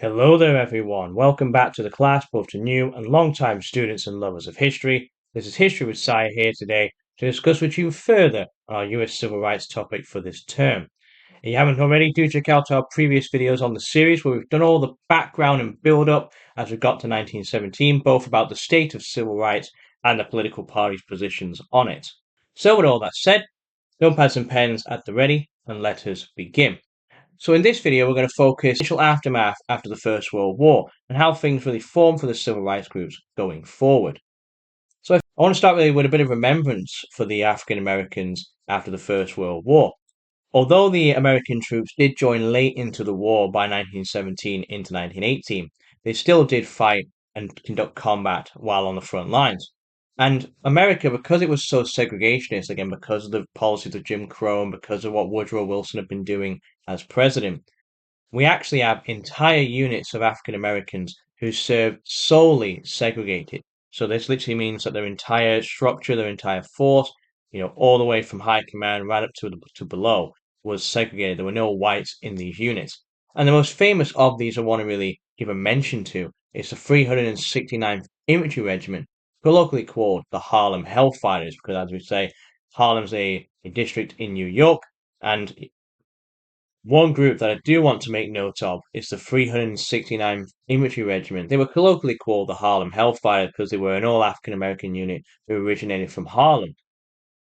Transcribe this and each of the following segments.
Hello there, everyone. Welcome back to the class, both to new and long-time students and lovers of history. This is History with Sai here today to discuss with you further on our US civil rights topic for this term. If you haven't already, do check out our previous videos on the series where we've done all the background and build-up as we got to 1917, both about the state of civil rights and the political parties' positions on it. So with all that said, notepads and pens at the ready, and let us begin. So in this video, we're going to focus on the initial aftermath after the First World War and how things really formed for the civil rights groups going forward. So I want to start really with a bit of remembrance for the African Americans after the First World War. Although the American troops did join late into the war by 1917 into 1918, they still did fight and conduct combat while on the front lines. And America, because it was so segregationist, again, because of the policies of Jim Crow and because of what Woodrow Wilson had been doing as president, we actually have entire units of African Americans who served solely segregated. So this literally means that their entire structure, their entire force, all the way from high command right up to below was segregated. There were no whites in these units. And the most famous of these I want to really give a mention to is the 369th Infantry Regiment, colloquially called the Harlem Hellfighters, because as we say, Harlem's a district in New York, and one group that I do want to make note of is the 369th Infantry Regiment. They were colloquially called the Harlem Hellfire because they were an all African American unit who originated from Harlem.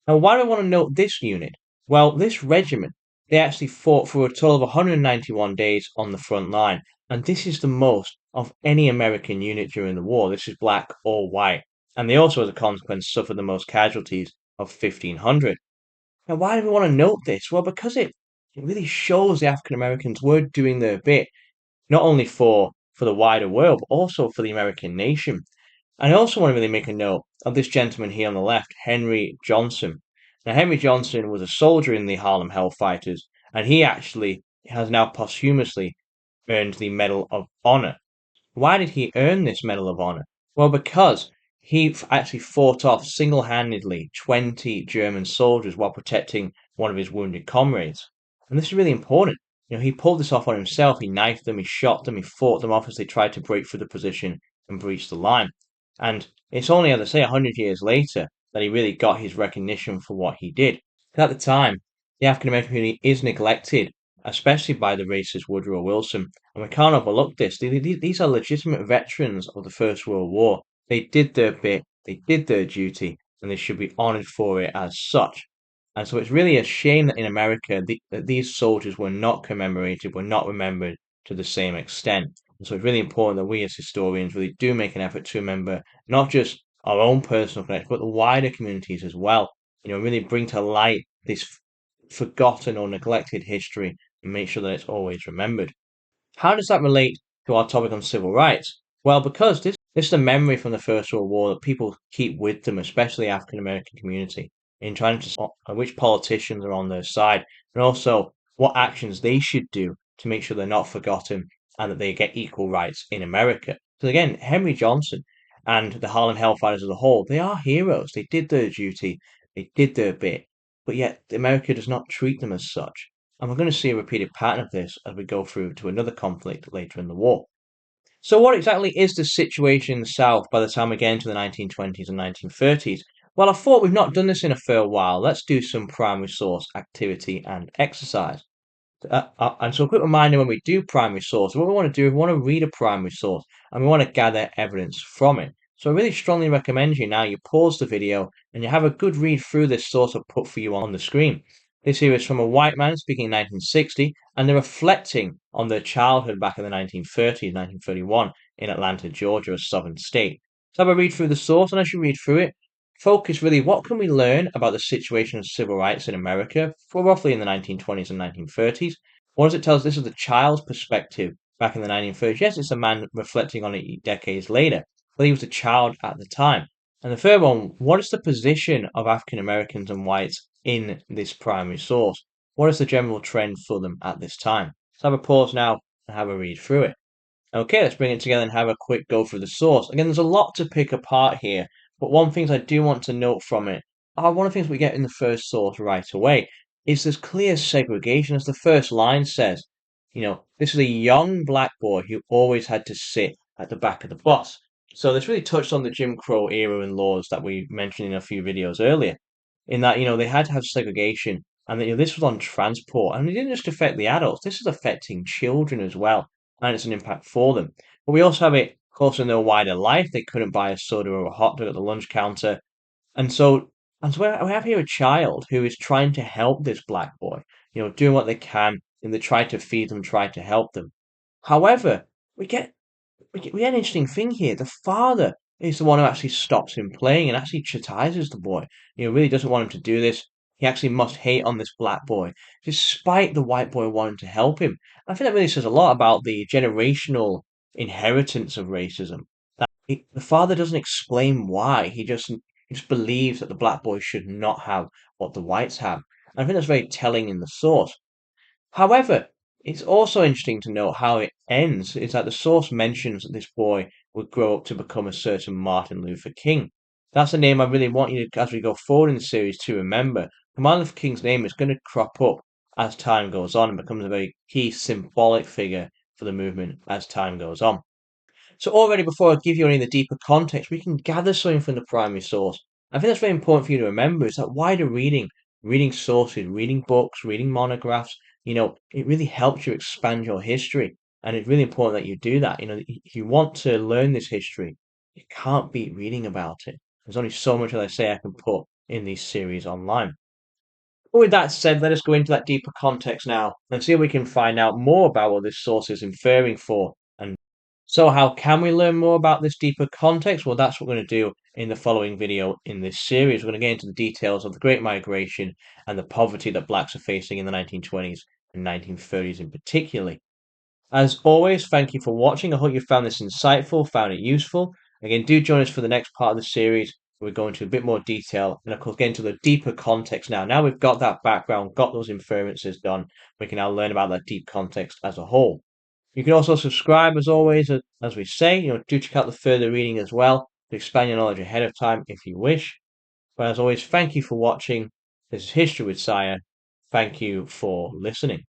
Now, why do I want to note this unit? Well, this regiment, they actually fought for a total of 191 days on the front line, and this is the most of any American unit during the war. This is black or white, and they also, as a consequence, suffered the most casualties of 1,500. Now, why do we want to note this? Well, because it really shows the African Americans were doing their bit, not only for the wider world, but also for the American nation. And I also want to really make a note of this gentleman here on the left, Henry Johnson. Now, Henry Johnson was a soldier in the Harlem Hellfighters, and he actually has now posthumously earned the Medal of Honor. Why did he earn this Medal of Honor? Well, because he actually fought off single-handedly 20 German soldiers while protecting one of his wounded comrades. And this is really important. He pulled this off on himself. He knifed them, he shot them, he fought them off as they tried to break through the position and breach the line. And it's only, as I say, 100 years later that he really got his recognition for what he did. At the time, the African American community is neglected, especially by the racist Woodrow Wilson, and we can't overlook this. These are legitimate veterans of the First World War. They did their bit, they did their duty, and they should be honored for it as such. And so it's really a shame that in America, that these soldiers were not commemorated, were not remembered to the same extent. And so it's really important that we as historians really do make an effort to remember not just our own personal connections, but the wider communities as well. Really bring to light this forgotten or neglected history and make sure that it's always remembered. How does that relate to our topic on civil rights? Well, because this is a memory from the First World War that people keep with them, especially the African American community, in trying to spot which politicians are on their side and also what actions they should do to make sure they're not forgotten and that they get equal rights in America. So again, Henry Johnson and the Harlem Hellfighters as a whole, they are heroes. They did their duty, they did their bit, but yet America does not treat them as such. And we're going to see a repeated pattern of this as we go through to another conflict later in the war. So, what exactly is the situation in the South by the time we get into the 1920s and 1930s? Well, I thought we've not done this in a fair while. Let's do some primary source activity and exercise. And so, a quick reminder when we do primary source, what we want to do is we want to read a primary source and we want to gather evidence from it. So, I really strongly recommend you now you pause the video and you have a good read through this source I've put for you on the screen. This here is from a white man speaking in 1960, and they're reflecting on their childhood back in the 1930s, 1931, in Atlanta, Georgia, a southern state. So have a read through the source, and as you read through it, focus really what can we learn about the situation of civil rights in America for roughly in the 1920s and 1930s? What does it tell us? This is the child's perspective back in the 1930s. Yes, it's a man reflecting on it decades later, but he was a child at the time. And the third one, what is the position of African Americans and whites in this primary source? What is the general trend for them at this time? Let's have a pause now and have a read through it. Okay, let's bring it together and have a quick go through the source. Again, there's a lot to pick apart here, but one thing I do want to note from it, one of the things we get in the first source right away, is there's clear segregation, as the first line says. This is a young black boy who always had to sit at the back of the bus. So this really touched on the Jim Crow era and laws that we mentioned in a few videos earlier. In that, they had to have segregation, and that, this was on transport, and it didn't just affect the adults. This is affecting children as well, and it's an impact for them. But we also have it, of course, in their wider life. They couldn't buy a soda or a hot dog at the lunch counter, and so we have here a child who is trying to help this black boy, doing what they can, and they try to feed them, try to help them. However, we get we get an interesting thing here. The father is the one who actually stops him playing and actually chastises the boy. Really doesn't want him to do this. He actually must hate on this black boy, despite the white boy wanting to help him. I think that really says a lot about the generational inheritance of racism. The father doesn't explain why. He just believes that the black boy should not have what the whites have. And I think that's very telling in the source. However, it's also interesting to note how it ends. Is that the source mentions that this boy would grow up to become a certain Martin Luther King. That's a name I really want you to, as we go forward in the series, to remember. Martin Luther King's name is going to crop up as time goes on and becomes a very key symbolic figure for the movement as time goes on. So already before I give you any of the deeper context, we can gather something from the primary source. I think that's very important for you to remember is that wider reading, reading sources, reading books, reading monographs, it really helps you expand your history. And it's really important that you do that. If you want to learn this history, you can't beat reading about it. There's only so much, as I say, I can put in these series online. But with that said, let us go into that deeper context now and see if we can find out more about what this source is inferring for. And so how can we learn more about this deeper context? Well, that's what we're going to do in the following video in this series. We're going to get into the details of the Great Migration and the poverty that blacks are facing in the 1920s and 1930s in particular. As always, thank you for watching. I hope you found this insightful, found it useful. Again, do join us for the next part of the series. We're going into a bit more detail and, of course, get into the deeper context now. Now we've got that background, got those inferences done, we can now learn about that deep context as a whole. You can also subscribe, as always, as we say. Do check out the further reading as well to expand your knowledge ahead of time if you wish. But as always, thank you for watching. This is History with Sire. Thank you for listening.